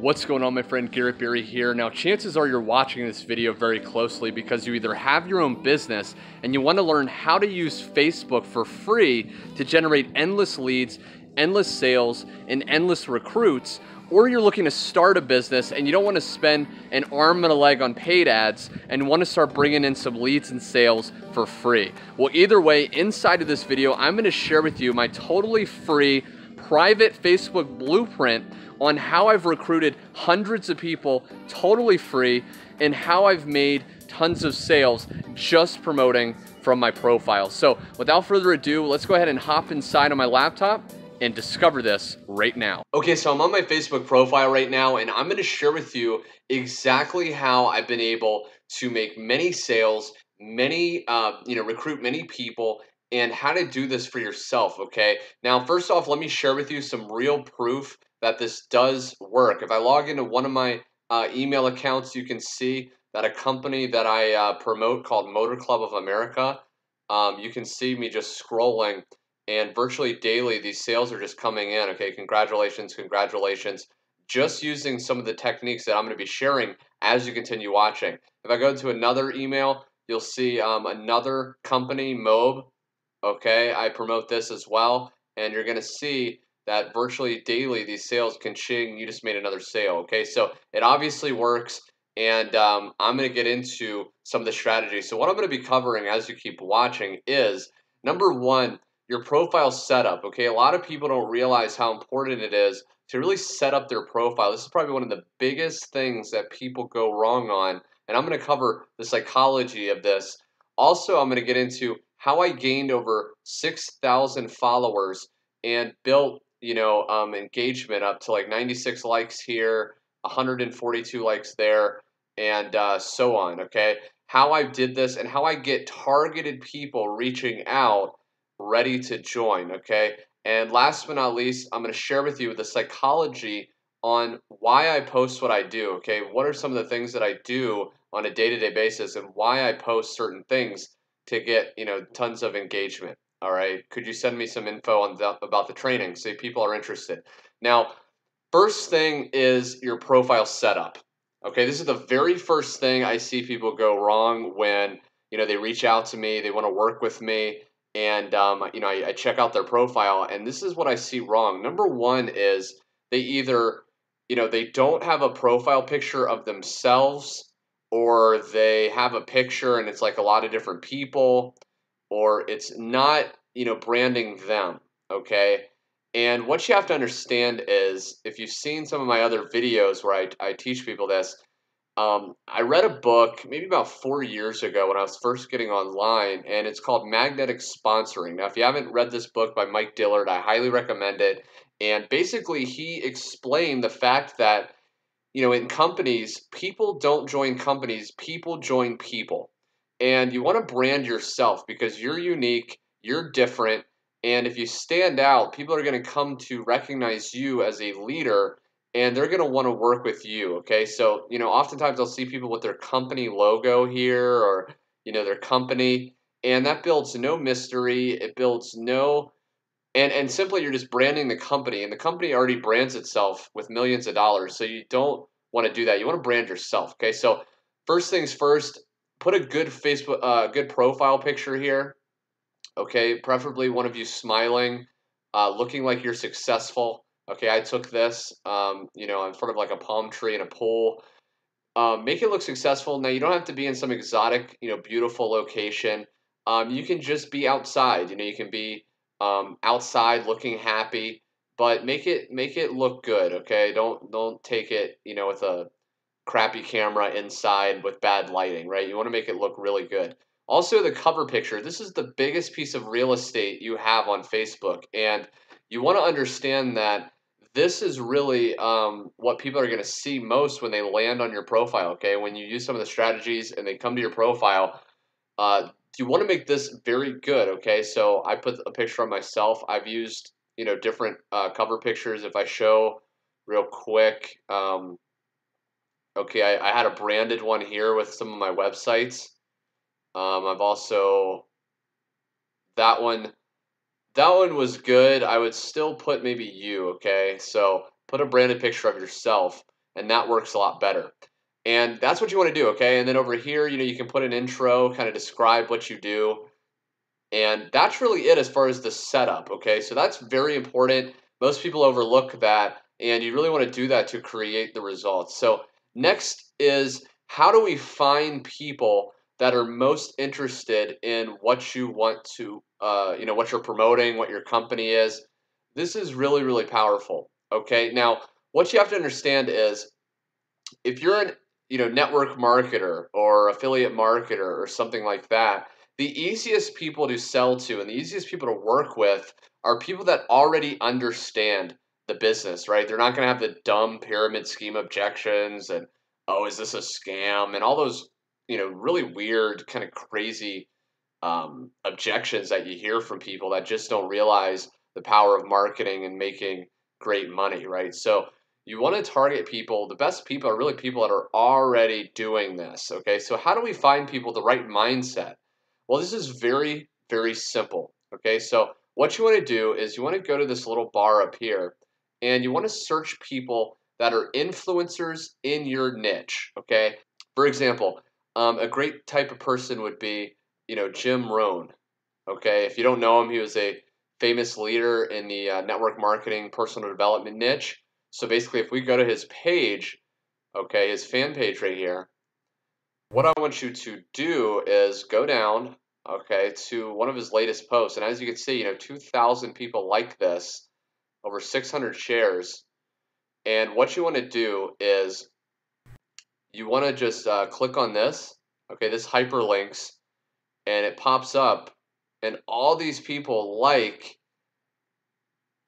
What's going on, my friend? Garrett Barry here. Now, chances are you're watching this video very closely because you either have your own business and you want to learn how to use Facebook for free to generate endless leads, endless sales, and endless recruits, or you're looking to start a business and you don't want to spend an arm and a leg on paid ads and want to start bringing in some leads and sales for free. Well, either way, inside of this video, I'm going to share with you my totally free private Facebook blueprint on how I've recruited hundreds of people totally free and how I've made tons of sales just promoting from my profile. So without further ado, let's go ahead and hop inside on my laptop and discover this right now. Okay, so I'm on my Facebook profile right now and I'm gonna share with you exactly how I've been able to make many sales, recruit many people, and how to do this for yourself, okay? Now, first off, let me share with you some real proof that this does work. If I log into one of my email accounts, you can see that a company that I promote called Motor Club of America, you can see me just scrolling, and virtually daily, these sales are just coming in, okay? Congratulations, congratulations. Just using some of the techniques that I'm gonna be sharing as you continue watching. If I go to another email, you'll see another company, Mobe, okay? I promote this as well, and you're gonna see that virtually daily these sales can ching, you just made another sale, okay? So it obviously works, and I'm gonna get into some of the strategies. So what I'm gonna be covering as you keep watching is, number one, your profile setup, okay? A lot of people don't realize how important it is to really set up their profile. This is probably one of the biggest things that people go wrong on, and I'm gonna cover the psychology of this. Also, I'm gonna get into how I gained over 6,000 followers and built engagement up to like 96 likes here, 142 likes there, and so on, okay? How I did this and how I get targeted people reaching out ready to join, okay? And last but not least, I'm going to share with you the psychology on why I post what I do, okay? What are some of the things that I do on a day-to-day basis and why I post certain things to get, tons of engagement. All right. Could you send me some info on about the training? Say people are interested. Now, first thing is your profile setup. Okay, this is the very first thing I see people go wrong when they reach out to me, they want to work with me, and I check out their profile, and this is what I see wrong. Number one is they either they don't have a profile picture of themselves, or they have a picture and it's like a lot of different people, or it's not branding them. Okay, and what you have to understand is, if you've seen some of my other videos where I teach people this, I read a book maybe about 4 years ago when I was first getting online, and it's called Magnetic Sponsoring. Now, if you haven't read this book by Mike Dillard, I highly recommend it. And basically, he explained the fact that, in companies, people don't join companies, people join people. And you want to brand yourself because you're unique, you're different, and if you stand out, people are going to come to recognize you as a leader, and they're going to want to work with you, okay? So, oftentimes I'll see people with their company logo here, or, their company, and that builds no mystery. It builds no, and simply you're just branding the company, and the company already brands itself with millions of dollars, so you don't want to do that. You want to brand yourself, okay? So first things first, put a good good profile picture here, okay? Preferably one of you smiling, looking like you're successful. Okay, I took this, in front of like a palm tree in a pool. Make it look successful. Now, you don't have to be in some exotic, beautiful location. You can just be outside. You can be outside looking happy, but make it look good. Okay, don't take it, with a crappy camera inside with bad lighting, right? You want to make it look really good. Also, the cover picture. This is the biggest piece of real estate you have on Facebook, and you want to understand that this is really what people are going to see most when they land on your profile, okay? When you use some of the strategies and they come to your profile, you want to make this very good, okay? So I put a picture of myself. I've used, different cover pictures. If I show real quick, okay, I had a branded one here with some of my websites. I've also, that one, that one was good. I would still put maybe you, okay? So put a branded picture of yourself. and that works a lot better. And that's what you want to do, okay? And then over here, you can put an intro, kind of describe what you do. And that's really it as far as the setup, okay? So that's very important. Most people overlook that, and you really want to do that to create the results. So next is, how do we find people that are most interested in what you want to, what you're promoting, what your company is? This is really, really powerful, okay? Now, what you have to understand is, if you're an network marketer or affiliate marketer or something like that, the easiest people to sell to and the easiest people to work with are people that already understand the business, right? They're not going to have the dumb pyramid scheme objections and, oh, is this a scam, and all those really weird, kind of crazy objections that you hear from people that just don't realize the power of marketing and making great money, right? So you want to target people. The best people are really people that are already doing this. Okay, so how do we find people with the right mindset? Well, this is very, very simple. Okay, so what you want to do is you want to go to this little bar up here, and you want to search people that are influencers in your niche. Okay, for example, a great type of person would be, Jim Rohn. Okay, if you don't know him, he was a famous leader in the network marketing personal development niche. So basically, if we go to his page, okay, his fan page right here, what I want you to do is go down, okay, to one of his latest posts. And as you can see, 2,000 people like this, over 600 shares. And what you want to do is you want to just click on this, okay, this hyperlinks, and it pops up, and all these people like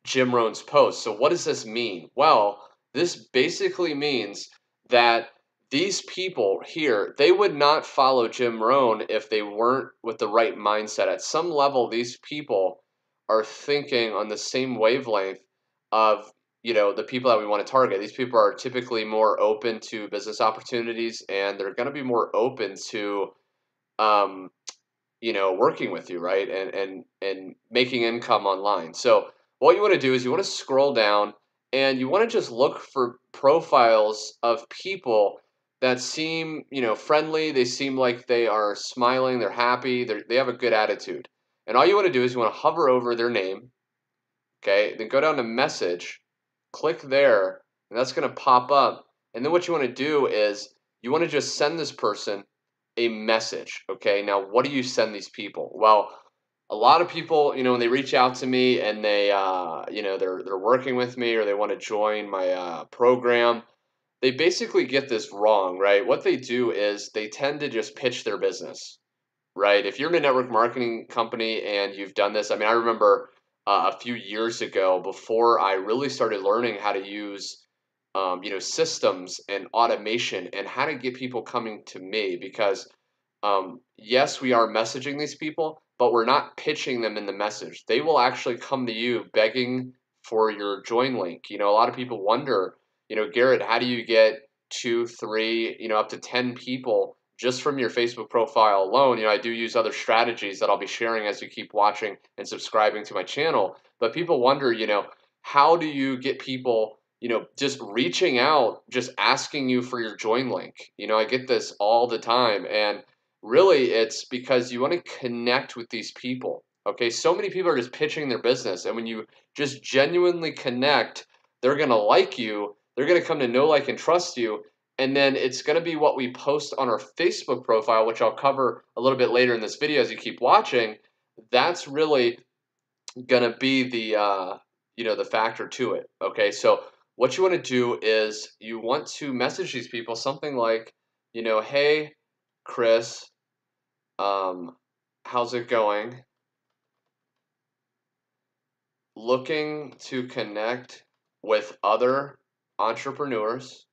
Jim Rohn's post. So what does this mean? Well, this basically means that these people here, they would not follow Jim Rohn if they weren't with the right mindset. At some level, these people are thinking on the same wavelength of, the people that we want to target. These people are typically more open to business opportunities, and they're going to be more open to um, working with you, right? And making income online. So what you want to do is you want to scroll down, and you want to just look for profiles of people that seem, friendly. They seem like they are smiling, they're happy, they have a good attitude. And all you want to do is you want to hover over their name, okay? Then go down to message, click there, and that's going to pop up. And then what you want to do is you want to just send this person a message, okay? Now, what do you send these people? Well, a lot of people, when they reach out to me and they, they're working with me or they want to join my program, they basically get this wrong, right? What they do is they tend to just pitch their business, right? If you're in a network marketing company and you've done this, I mean, I remember a few years ago, before I really started learning how to use, systems and automation and how to get people coming to me, because yes, we are messaging these people, but we're not pitching them in the message. They will actually come to you begging for your join link. A lot of people wonder, Garrett, how do you get two, three, up to 10 people just from your Facebook profile alone? I do use other strategies that I'll be sharing as you keep watching and subscribing to my channel. But people wonder, how do you get people, just reaching out, just asking you for your join link? I get this all the time. And really, it's because you want to connect with these people. Okay, so many people are just pitching their business, and when you just genuinely connect, they're going to like you, they're going to come to know, like, and trust you, and then it's going to be what we post on our Facebook profile, which I'll cover a little bit later in this video as you keep watching. That's really going to be the factor to it. Okay, so what you want to do is you want to message these people something like, hey, Chris, how's it going? Looking to connect with other entrepreneurs.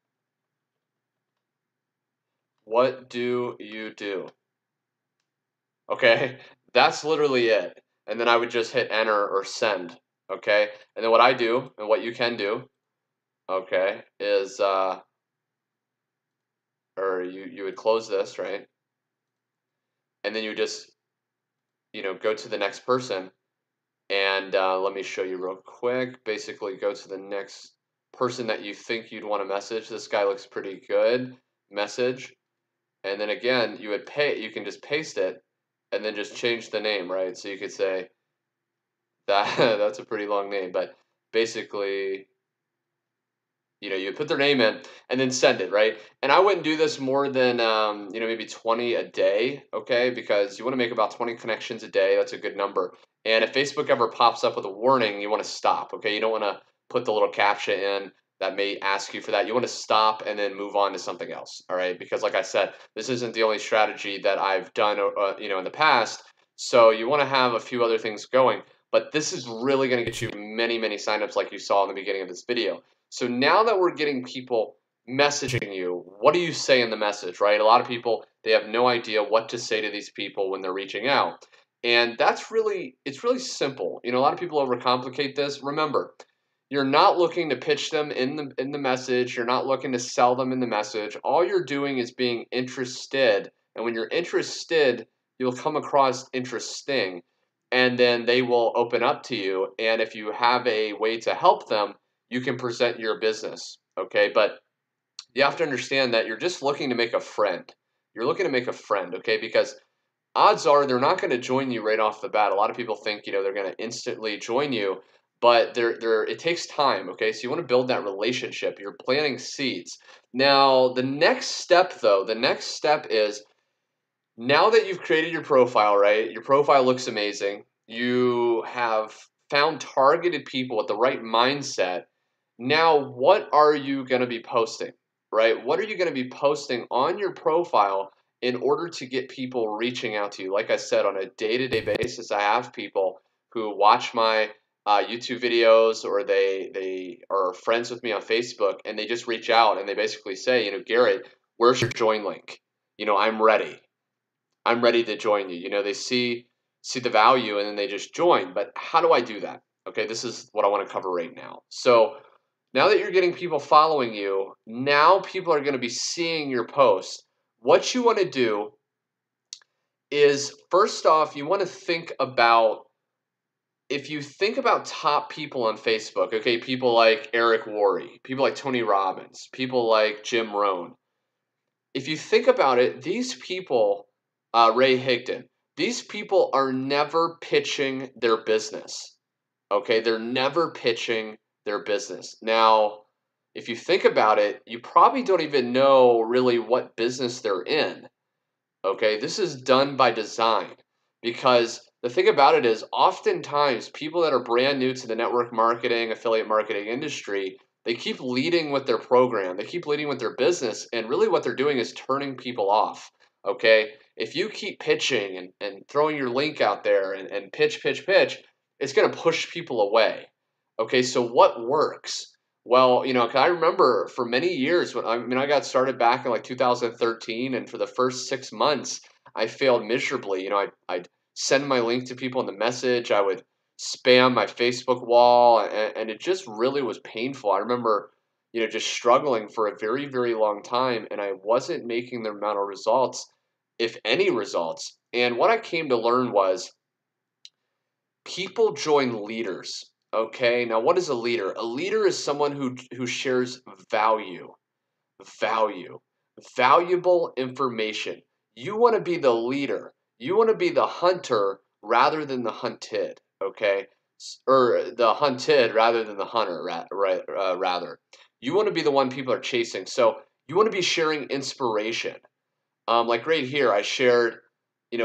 What do you do? Okay, that's literally it. And then I would just hit enter or send. Okay, and then what I do and what you can do, okay, is or you would close this, right? And then you just go to the next person. And let me show you real quick. Basically, go to the next person that you think you'd want to message. This guy looks pretty good. Message. And then again, you can just paste it and then just change the name, right? So you could say that that's a pretty long name, but basically, you put their name in and then send it, right? And I wouldn't do this more than, maybe 20 a day, okay? Because you want to make about 20 connections a day. That's a good number. And if Facebook ever pops up with a warning, you want to stop, okay? You don't want to put the little captcha in that may ask you for that. You want to stop and then move on to something else, all right? Because like I said, this isn't the only strategy that I've done, in the past. So you want to have a few other things going. But this is really going to get you many, many signups like you saw in the beginning of this video. So now that we're getting people messaging you, what do you say in the message, right? A lot of people, they have no idea what to say to these people when they're reaching out. And it's really simple. A lot of people overcomplicate this. Remember, you're not looking to pitch them in the message. You're not looking to sell them in the message. All you're doing is being interested. And when you're interested, you'll come across interesting. And then they will open up to you. And if you have a way to help them, you can present your business, okay? But you have to understand that you're just looking to make a friend. You're looking to make a friend, okay? Because odds are they're not going to join you right off the bat. A lot of people think, they're going to instantly join you, but it takes time, okay? So you want to build that relationship. You're planting seeds. Now, the next step is, now that you've created your profile, right? Your profile looks amazing. You have found targeted people with the right mindset. Now, what are you going to be posting, right? What are you going to be posting on your profile in order to get people reaching out to you? Like I said, on a day-to-day basis, I have people who watch my YouTube videos, or they are friends with me on Facebook, and they just reach out and they basically say, Garrett, where's your join link? I'm ready. I'm ready to join you. They see the value and then they just join. But how do I do that? Okay, this is what I want to cover right now. So now that you're getting people following you, now people are going to be seeing your post. What you want to do is, first off, you want to think about, if you think about top people on Facebook, okay, people like Eric Worre, people like Tony Robbins, people like Jim Rohn. If you think about it, these people, Ray Higdon, these people are never pitching their business. Okay, they're never pitching their business. Now, if you think about it, you probably don't even know really what business they're in. Okay, this is done by design, because the thing about it is, oftentimes people that are brand new to the network marketing, affiliate marketing industry, they keep leading with their program, they keep leading with their business, and really what they're doing is turning people off. Okay, if you keep pitching and throwing your link out there and pitch, it's going to push people away. Okay, so what works? Well, 'cause I remember for many years when I got started back in like 2013, and for the first 6 months, I failed miserably. I'd send my link to people in the message. I would spam my Facebook wall, and it just really was painful. I remember, just struggling for a very, very long time, and I wasn't making the amount of results, if any results. And what I came to learn was, people join leaders. Okay, now what is a leader? A leader is someone who shares value, valuable information. You want to be the leader. You want to be the hunter rather than the hunted. Okay, or the hunted rather than the hunter. Rather, you want to be the one people are chasing. So you want to be sharing inspiration. Like right here, I shared,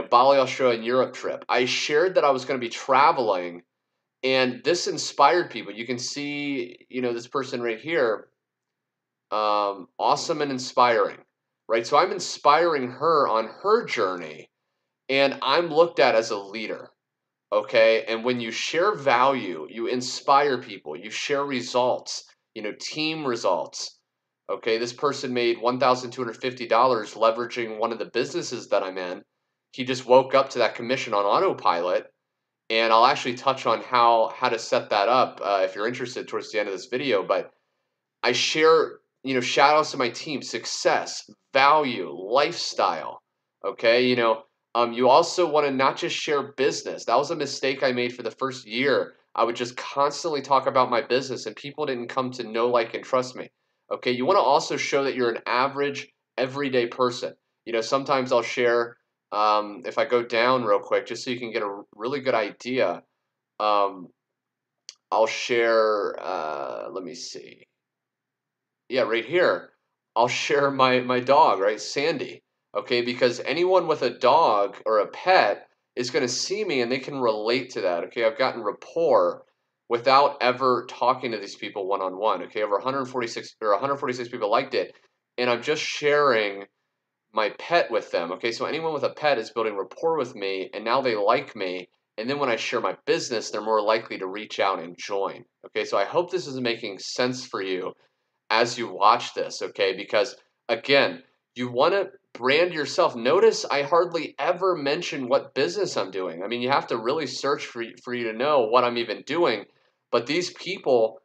Bali, Australia, and Europe trip. I shared that I was going to be traveling. And this inspired people. You can see, this person right here, awesome and inspiring, right? So I'm inspiring her on her journey, and I'm looked at as a leader, okay? And when you share value, you inspire people, you share results, team results, okay? This person made $1,250 leveraging one of the businesses that I'm in. He just woke up to that commission on autopilot. And I'll actually touch on how to set that up if you're interested towards the end of this video. But I share, shout outs to my team: success, value, lifestyle. Okay, you also want to not just share business. That was a mistake I made for the first year. I would just constantly talk about my business and people didn't come to know, like, and trust me. Okay, you want to also show that you're an average, everyday person. Sometimes I'll share, if I go down real quick, just so you can get a really good idea. Um, I'll share, let me see. Yeah, right here. I'll share my dog, right? Sandy. Okay, because anyone with a dog or a pet is going to see me and they can relate to that. Okay, I've gotten rapport without ever talking to these people one on one. Okay, over 146 or 146 people liked it, and I'm just sharing my pet with them. Okay, so anyone with a pet is building rapport with me, and now they like me. And then when I share my business, they're more likely to reach out and join. Okay, so I hope this is making sense for you as you watch this, okay? Because again, you want to brand yourself. Notice I hardly ever mention what business I'm doing. I mean, you have to really search for you to know what I'm even doing. But these people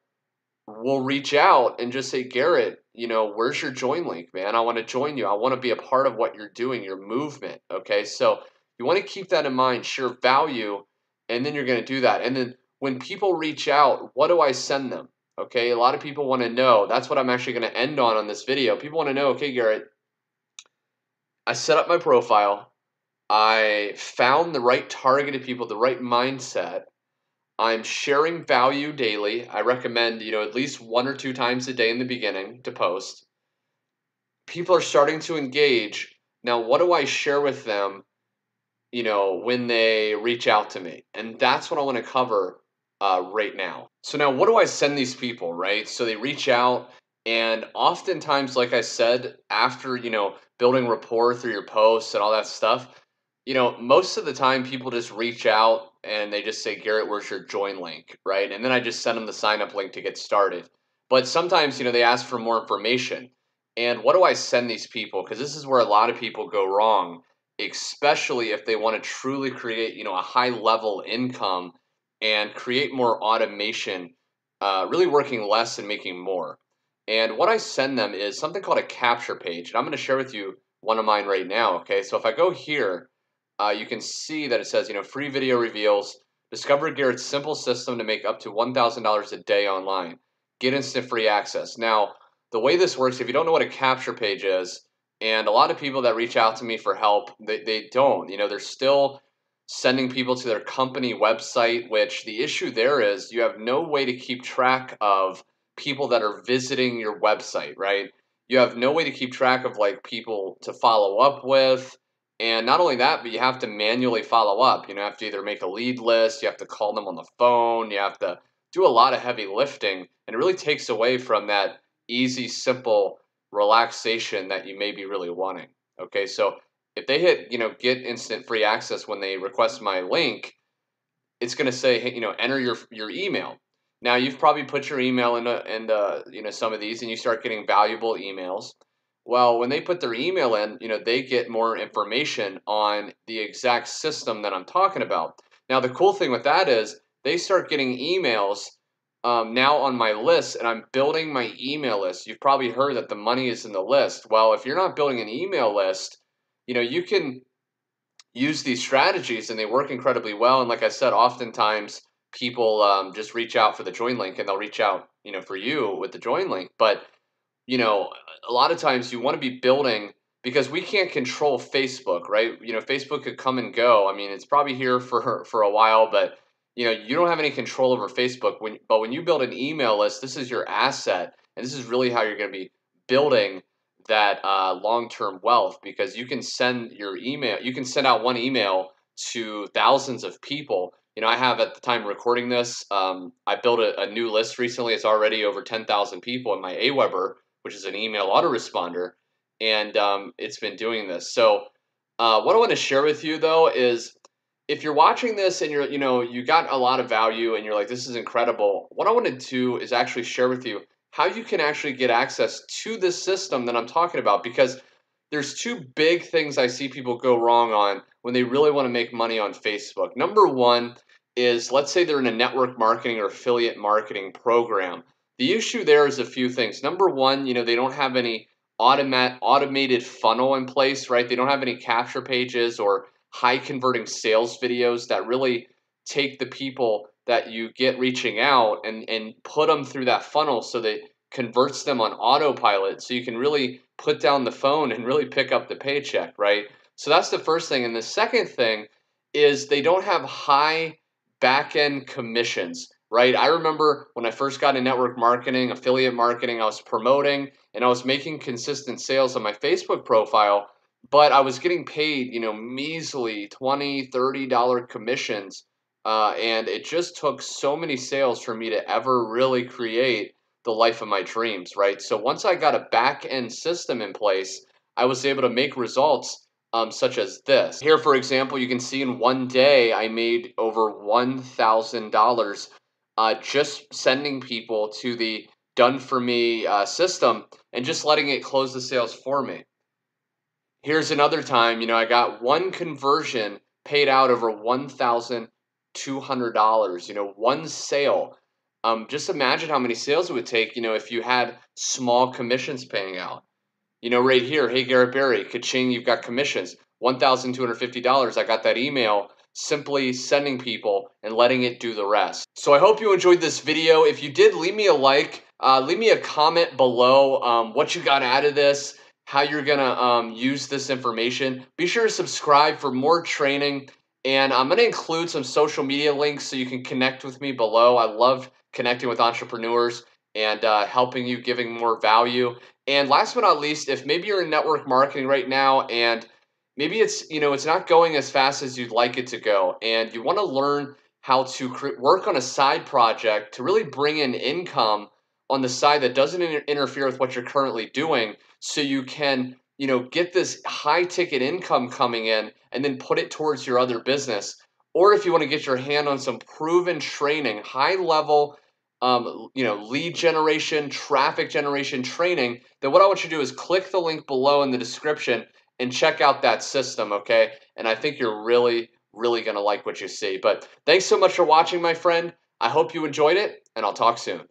will reach out and just say, Garrett, where's your join link, man? I want to join you. I want to be a part of what you're doing, your movement, okay? So you want to keep that in mind, share value, and then you're going to do that. And then when people reach out, what do I send them? Okay, a lot of people want to know. That's what I'm actually going to end on this video. People want to know, okay, Garrett, I set up my profile. I found the right targeted people, the right mindset. I'm sharing value daily. I recommend, at least 1 or 2 times a day in the beginning to post. People are starting to engage. Now, what do I share with them, when they reach out to me? And that's what I want to cover right now. So now what do I send these people, right? So they reach out, and oftentimes, like I said, after, building rapport through your posts and all that stuff, most of the time people just reach out and they just say, Garrett, where's your join link, right? And then I just send them the sign up link to get started. But sometimes, they ask for more information. And what do I send these people? Because this is where a lot of people go wrong, especially if they want to truly create, a high level income and create more automation, really working less and making more. And what I send them is something called a capture page. And I'm going to share with you one of mine right now. Okay, so if I go here, you can see that it says, free video reveals, discover Garrett's simple system to make up to $1,000 a day online. Get instant free access. Now, the way this works, if you don't know what a capture page is, and a lot of people that reach out to me for help, they don't. They're still sending people to their company website, which the issue there is you have no way to keep track of people that are visiting your website, right? You have no way to keep track of like people to follow up with. And not only that, but you have to manually follow up. You have to either make a lead list, you have to call them on the phone, you have to do a lot of heavy lifting, and it really takes away from that easy, simple relaxation that you may be really wanting. Okay, so if they hit, get instant free access when they request my link, it's going to say, hey, enter your email. Now you've probably put your email in some of these, and you start getting valuable emails. Well, when they put their email in, they get more information on the exact system that I'm talking about. Now, the cool thing with that is they start getting emails now on my list, and I'm building my email list. You've probably heard that the money is in the list. Well, if you're not building an email list, you can use these strategies and they work incredibly well. And like I said, oftentimes people just reach out for the join link and they'll reach out, for you with the join link. But, a lot of times you want to be building because we can't control Facebook, right? Facebook could come and go. I mean, it's probably here for a while, but you don't have any control over Facebook. But when you build an email list, this is your asset, and this is really how you're going to be building that long-term wealth, because you can send out one email to thousands of people. I have, at the time recording this, I built a new list recently. It's already over 10,000 people in my Aweber, which is an email autoresponder, and it's been doing this. So what I want to share with you though is, if you're watching this and you got a lot of value and you're like, this is incredible, what I want to do is actually share with you how you can actually get access to this system that I'm talking about, because there's two big things I see people go wrong on when they really want to make money on Facebook. Number one is, let's say they're in a network marketing or affiliate marketing program. The issue there is a few things. Number one, they don't have any automated funnel in place, right? They don't have any capture pages or high converting sales videos that really take the people that you get reaching out and put them through that funnel so that converts them on autopilot so you can really put down the phone and really pick up the paycheck, right? So that's the first thing. And the second thing is they don't have high back end commissions, right? I remember when I first got in network marketing, affiliate marketing, I was promoting and I was making consistent sales on my Facebook profile, but I was getting paid, measly $20, $30 commissions. And it just took so many sales for me to ever really create the life of my dreams, right? So once I got a back end system in place, I was able to make results such as this. Here, for example, you can see in one day I made over $1,000 just sending people to the done for me system and just letting it close the sales for me. Here's another time, I got one conversion paid out over $1,200, one sale. Just imagine how many sales it would take, if you had small commissions paying out. Right here, hey, Garrett Barry, ka-ching, you've got commissions, $1,250. I got that email, simply sending people and letting it do the rest. So I hope you enjoyed this video. If you did, leave me a like, leave me a comment below what you got out of this, how you're gonna use this information. Be sure to subscribe for more training, and I'm gonna include some social media links so you can connect with me below. I love connecting with entrepreneurs and helping you, giving more value. And last but not least, if maybe you're in network marketing right now and maybe it's not going as fast as you'd like it to go, and you want to learn how to work on a side project to really bring in income on the side that doesn't interfere with what you're currently doing, so you can get this high ticket income coming in and then put it towards your other business. Or if you want to get your hand on some proven training, high level lead generation, traffic generation training, then what I want you to do is click the link below in the description and check out that system, okay? And I think you're really, really going to like what you see. But thanks so much for watching, my friend. I hope you enjoyed it, and I'll talk soon.